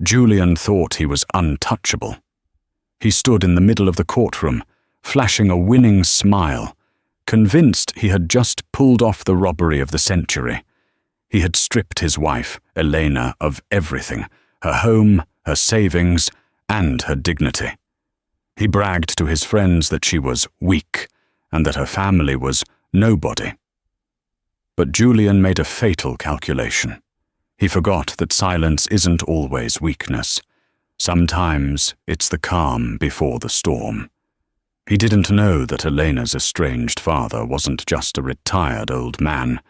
Julian thought he was untouchable. He stood in the middle of the courtroom, flashing a winning smile, convinced he had just pulled off the robbery of the century. He had stripped his wife, Elena, of everything, her home, her savings, and her dignity. He bragged to his friends that she was weak and that her family was nobody. But Julian made a fatal calculation. He forgot that silence isn't always weakness. Sometimes it's the calm before the storm. He didn't know that Elena's estranged father wasn't just a retired old man.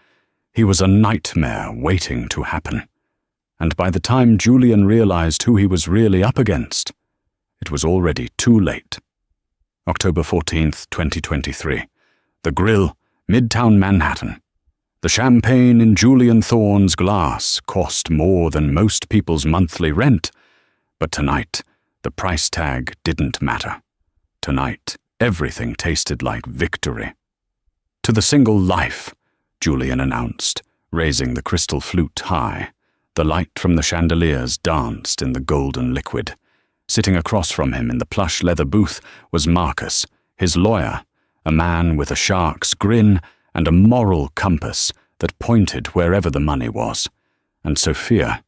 He was a nightmare waiting to happen. And by the time Julian realized who he was really up against, it was already too late. October 14th, 2023. The Grill, Midtown Manhattan. The champagne in Julian Thorne's glass cost more than most people's monthly rent, but tonight, the price tag didn't matter. Tonight, everything tasted like victory. To the single life, Julian announced, raising the crystal flute high. The light from the chandeliers danced in the golden liquid. Sitting across from him in the plush leather booth was Marcus, his lawyer, a man with a shark's grin and a moral compass that pointed wherever the money was, and Sophia,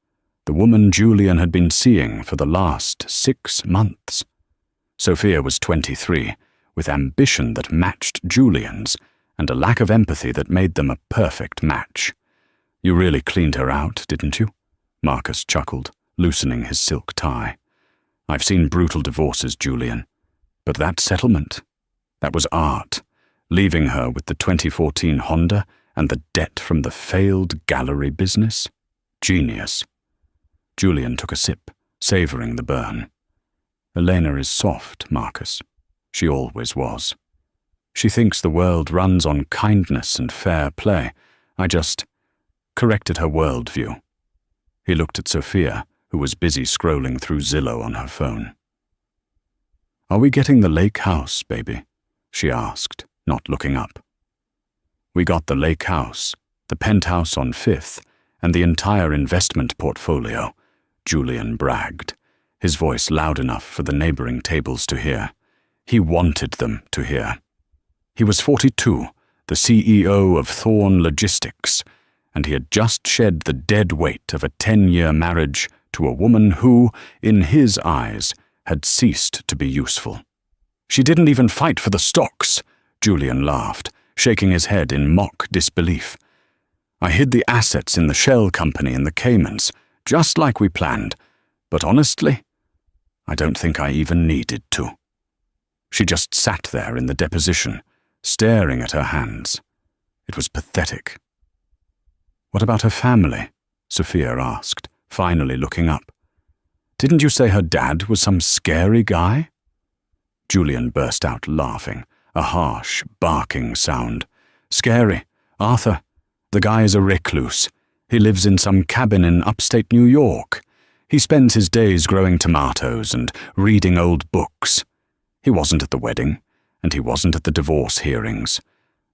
the woman Julian had been seeing for the last 6 months. Sophia was 23, with ambition that matched Julian's, and a lack of empathy that made them a perfect match. "You really cleaned her out, didn't you?" Marcus chuckled, loosening his silk tie. "I've seen brutal divorces, Julian, but that settlement, that was art, leaving her with the 2014 Honda and the debt from the failed gallery business. Genius." Julian took a sip, savoring the burn. "Elena is soft, Marcus. She always was. She thinks the world runs on kindness and fair play. I just corrected her worldview." He looked at Sophia, who was busy scrolling through Zillow on her phone. "Are we getting the lake house, baby?" she asked, not looking up. "We got the lake house, the penthouse on 5th, and the entire investment portfolio," Julian bragged, his voice loud enough for the neighboring tables to hear. He wanted them to hear. He was 42, the CEO of Thorne Logistics, and he had just shed the dead weight of a 10-year marriage to a woman who, in his eyes, had ceased to be useful. "She didn't even fight for the stocks," Julian laughed, shaking his head in mock disbelief. "I hid the assets in the shell company in the Caymans, just like we planned, but honestly, I don't think I even needed to." She just sat there in the deposition, staring at her hands. It was pathetic. "What about her family?" Sophia asked, finally looking up. "Didn't you say her dad was some scary guy?" Julian burst out laughing, a harsh, barking sound. "Scary, Arthur. The guy is a recluse. He lives in some cabin in upstate New York. He spends his days growing tomatoes and reading old books. He wasn't at the wedding, and he wasn't at the divorce hearings.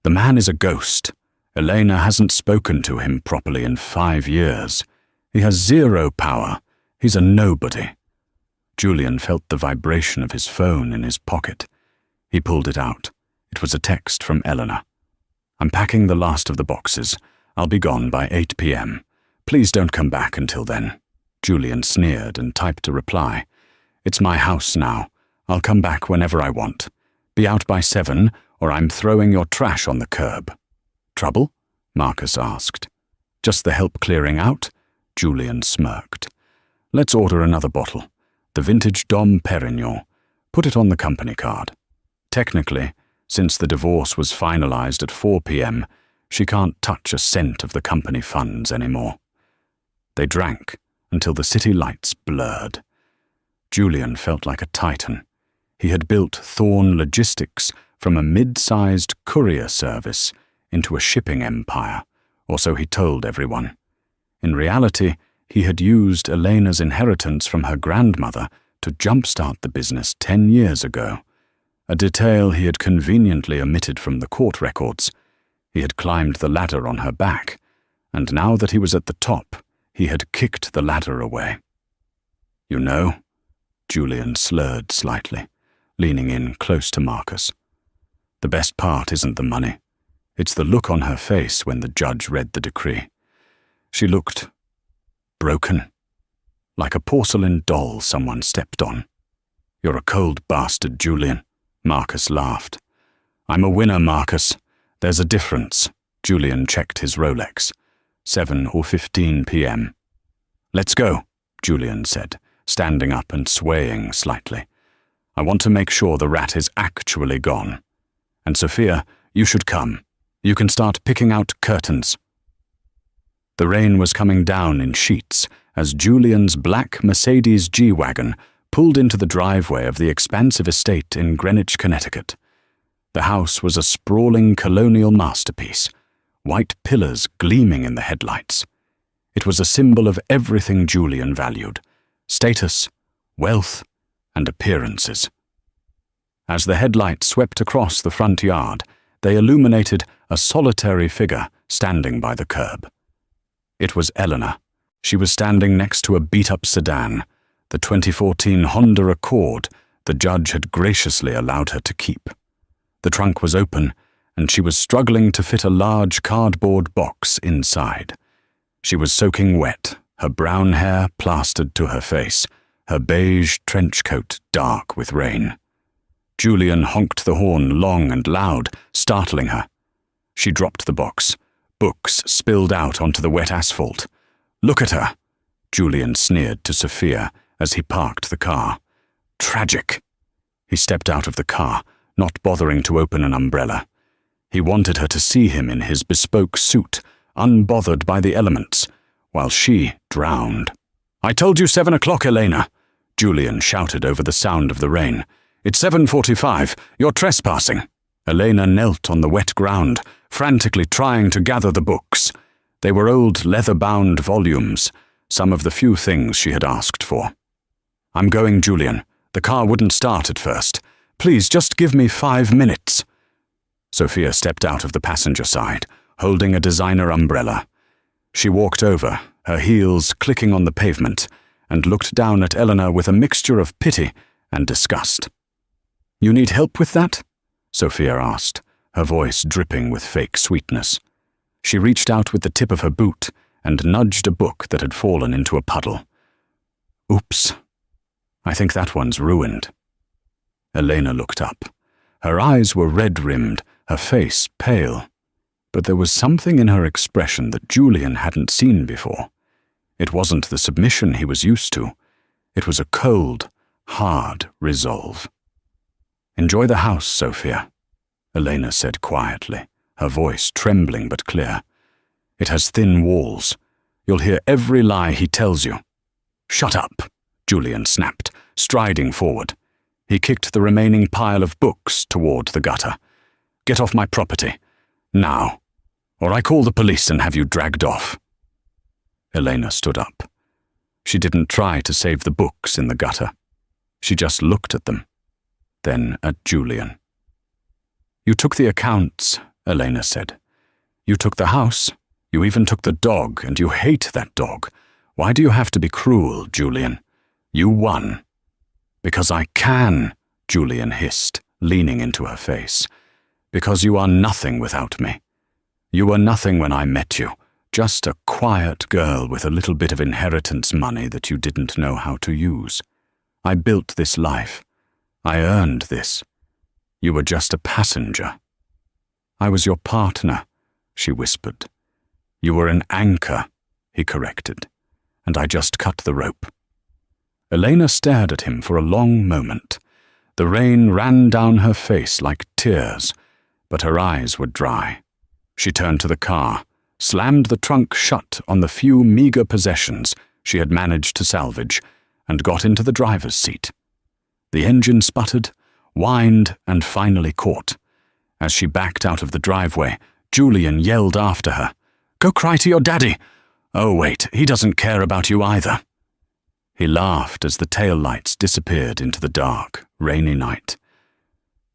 The man is a ghost. Elena hasn't spoken to him properly in 5 years. He has 0 power. He's a nobody." Julian felt the vibration of his phone in his pocket. He pulled it out. It was a text from Eleanor. "I'm packing the last of the boxes. I'll be gone by 8 p.m. Please don't come back until then." Julian sneered and typed a reply. "It's my house now. I'll come back whenever I want. Be out by 7, or I'm throwing your trash on the curb." "Trouble?" Marcus asked. "Just the help clearing out?" Julian smirked. "Let's order another bottle. The vintage Dom Perignon. Put it on the company card. Technically, since the divorce was finalized at 4 p.m., she can't touch a cent of the company funds anymore." They drank until the city lights blurred. Julian felt like a titan. He had built Thorne Logistics from a mid-sized courier service into a shipping empire, or so he told everyone. In reality, he had used Elena's inheritance from her grandmother to jumpstart the business 10 years ago, a detail he had conveniently omitted from the court records. He had climbed the ladder on her back, and now that he was at the top, he had kicked the ladder away. You know? Julian slurred slightly, leaning in close to Marcus. The best part isn't the money. It's the look on her face when the judge read the decree. She looked broken, like a porcelain doll someone stepped on. You're a cold bastard, Julian, Marcus laughed. I'm a winner, Marcus. There's a difference. Julian checked his Rolex. 7:15 p.m. Let's go, Julian said, standing up and swaying slightly. I want to make sure the rat is actually gone. And Sophia, you should come. You can start picking out curtains. The rain was coming down in sheets as Julian's black Mercedes G-Wagon pulled into the driveway of the expansive estate in Greenwich, Connecticut. The house was a sprawling colonial masterpiece, white pillars gleaming in the headlights. It was a symbol of everything Julian valued: status, wealth, and appearances. As the headlights swept across the front yard, they illuminated a solitary figure standing by the curb. It was Eleanor. She was standing next to a beat-up sedan, the 2014 Honda Accord the judge had graciously allowed her to keep. The trunk was open, and she was struggling to fit a large cardboard box inside. She was soaking wet, her brown hair plastered to her face, her beige trench coat dark with rain. Julian honked the horn long and loud, startling her. She dropped the box. Books spilled out onto the wet asphalt. Look at her, Julian sneered to Sophia as he parked the car. Tragic. He stepped out of the car, not bothering to open an umbrella. He wanted her to see him in his bespoke suit, unbothered by the elements, while she drowned. I told you 7 o'clock, Elena, Julian shouted over the sound of the rain. It's 7:45. You're trespassing. Elena knelt on the wet ground, frantically trying to gather the books. They were old leather-bound volumes, some of the few things she had asked for. I'm going, Julian. The car wouldn't start at first. Please, just give me 5 minutes. Sophia stepped out of the passenger side, holding a designer umbrella. She walked over, her heels clicking on the pavement, and looked down at Eleanor with a mixture of pity and disgust. You need help with that? Sophia asked, her voice dripping with fake sweetness. She reached out with the tip of her boot and nudged a book that had fallen into a puddle. Oops. I think that one's ruined. Elena looked up. Her eyes were red-rimmed, her face pale. But there was something in her expression that Julian hadn't seen before. It wasn't the submission he was used to. It was a cold, hard resolve. Enjoy the house, Sophia, Elena said quietly, her voice trembling but clear. It has thin walls. You'll hear every lie he tells you. Shut up, Julian snapped, striding forward. He kicked the remaining pile of books toward the gutter. Get off my property. Now, or I call the police and have you dragged off. Elena stood up. She didn't try to save the books in the gutter. She just looked at them, then at Julian. You took the accounts, Elena said. You took the house. You even took the dog, and you hate that dog. Why do you have to be cruel, Julian? You won. Because I can, Julian hissed, leaning into her face. Because you are nothing without me. You were nothing when I met you, just a quiet girl with a little bit of inheritance money that you didn't know how to use. I built this life. I earned this. You were just a passenger. I was your partner, she whispered. You were an anchor, he corrected, and I just cut the rope. Elena stared at him for a long moment. The rain ran down her face like tears, but her eyes were dry. She turned to the car, slammed the trunk shut on the few meager possessions she had managed to salvage, and got into the driver's seat. The engine sputtered, whined, and finally caught. As she backed out of the driveway, Julian yelled after her, Go cry to your daddy! Oh wait, he doesn't care about you either. He laughed as the taillights disappeared into the dark, rainy night.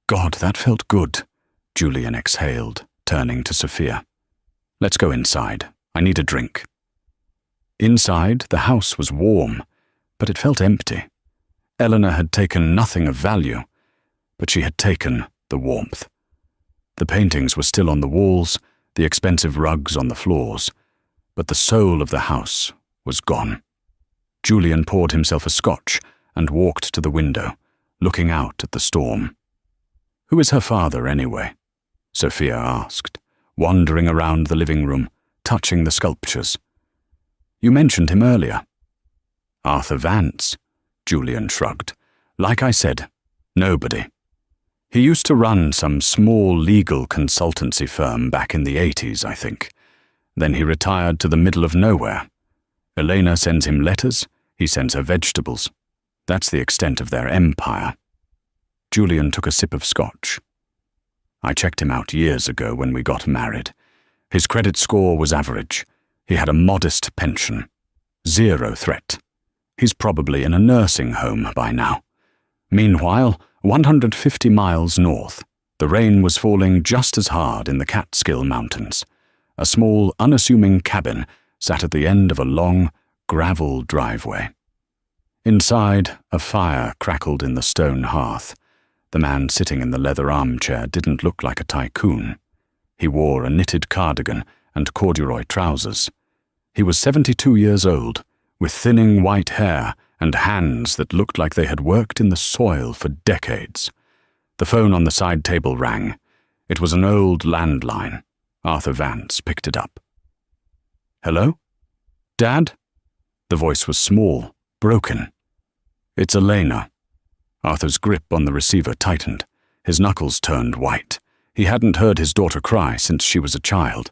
God, that felt good, Julian exhaled, turning to Sophia. Let's go inside. I need a drink. Inside, the house was warm. but it felt empty. Eleanor had taken nothing of value, but she had taken the warmth. The paintings were still on the walls, the expensive rugs on the floors, but the soul of the house was gone. Julian poured himself a scotch and walked to the window, looking out at the storm. "Who is her father, anyway?" Sophia asked, wandering around the living room, touching the sculptures. "You mentioned him earlier." "Arthur Vance," Julian shrugged. "Like I said, nobody. He used to run some small legal consultancy firm back in the 80s, I think. Then he retired to the middle of nowhere. Elena sends him letters, he sends her vegetables. That's the extent of their empire." Julian took a sip of scotch. "I checked him out years ago when we got married. His credit score was average. He had a modest pension. Zero threat. He's probably in a nursing home by now. Meanwhile, 150 miles north, the rain was falling just as hard in the Catskill Mountains. A small, unassuming cabin sat at the end of a long, gravel driveway. Inside, a fire crackled in the stone hearth. The man sitting in the leather armchair didn't look like a tycoon. He wore a knitted cardigan and corduroy trousers. He was 72 years old, with thinning white hair and hands that looked like they had worked in the soil for decades. The phone on the side table rang. It was an old landline. Arthur Vance picked it up. "Hello? Dad?" The voice was small, broken. "It's Elena." Arthur's grip on the receiver tightened. His knuckles turned white. He hadn't heard his daughter cry since she was a child.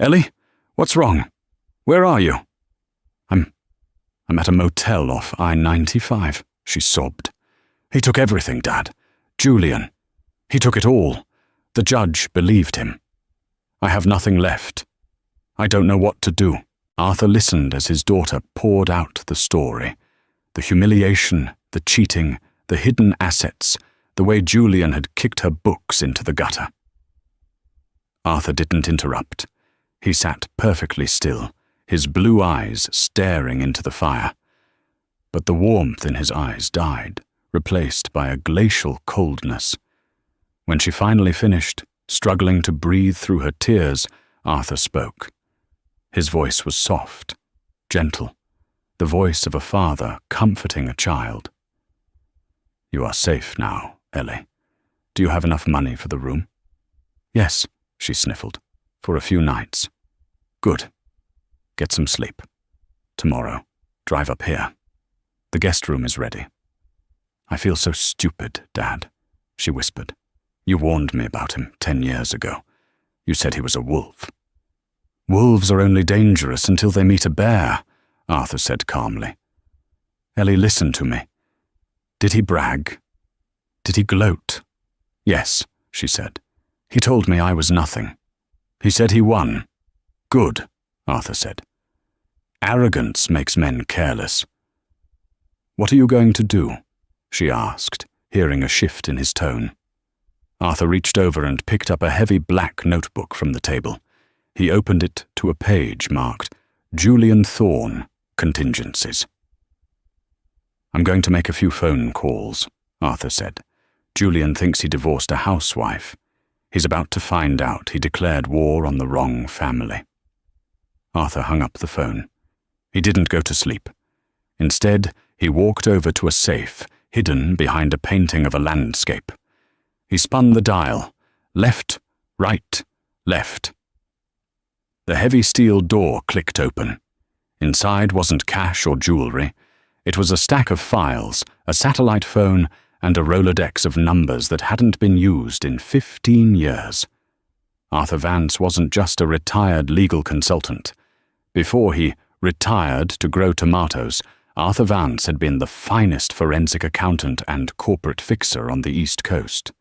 "Ellie, what's wrong? Where are you?" I'm at a motel off I-95, she sobbed. "He took everything, Dad. Julian. He took it all. The judge believed him. I have nothing left. I don't know what to do." Arthur listened as his daughter poured out the story. The humiliation, the cheating, the hidden assets, the way Julian had kicked her books into the gutter. Arthur didn't interrupt. He sat perfectly still, his blue eyes staring into the fire. But the warmth in his eyes died, replaced by a glacial coldness. When she finally finished, struggling to breathe through her tears, Arthur spoke. His voice was soft, gentle, the voice of a father comforting a child. "You are safe now, Ellie. Do you have enough money for the room?" "Yes," she sniffled, "for a few nights." "Good. Get some sleep. Tomorrow, drive up here. The guest room is ready." "I feel so stupid, Dad," she whispered. "You warned me about him 10 years ago. You said he was a wolf." "Wolves are only dangerous until they meet a bear," Arthur said calmly. "Ellie, listen to me. Did he brag? Did he gloat?" "Yes," she said. "He told me I was nothing. He said he won." "Good," Arthur said. "Arrogance makes men careless." "What are you going to do?" she asked, hearing a shift in his tone. Arthur reached over and picked up a heavy black notebook from the table. He opened it to a page marked Julian Thorne, Contingencies. "I'm going to make a few phone calls," Arthur said. "Julian thinks he divorced a housewife. He's about to find out he declared war on the wrong family." Arthur hung up the phone. He didn't go to sleep. Instead, he walked over to a safe, hidden behind a painting of a landscape. He spun the dial. Left, right, left. The heavy steel door clicked open. Inside wasn't cash or jewelry. It was a stack of files, a satellite phone, and a Rolodex of numbers that hadn't been used in 15 years. Arthur Vance wasn't just a retired legal consultant. Before he retired to grow tomatoes, Arthur Vance had been the finest forensic accountant and corporate fixer on the East Coast.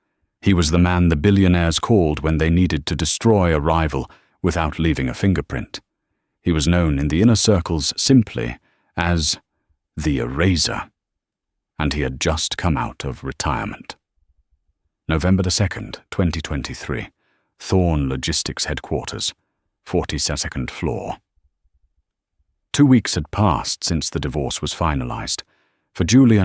He was the man the billionaires called when they needed to destroy a rival without leaving a fingerprint. He was known in the inner circles simply as the Eraser, and he had just come out of retirement. November 2nd, 2023, Thorne Logistics Headquarters, 42nd floor. 2 weeks had passed since the divorce was finalized, For Julian,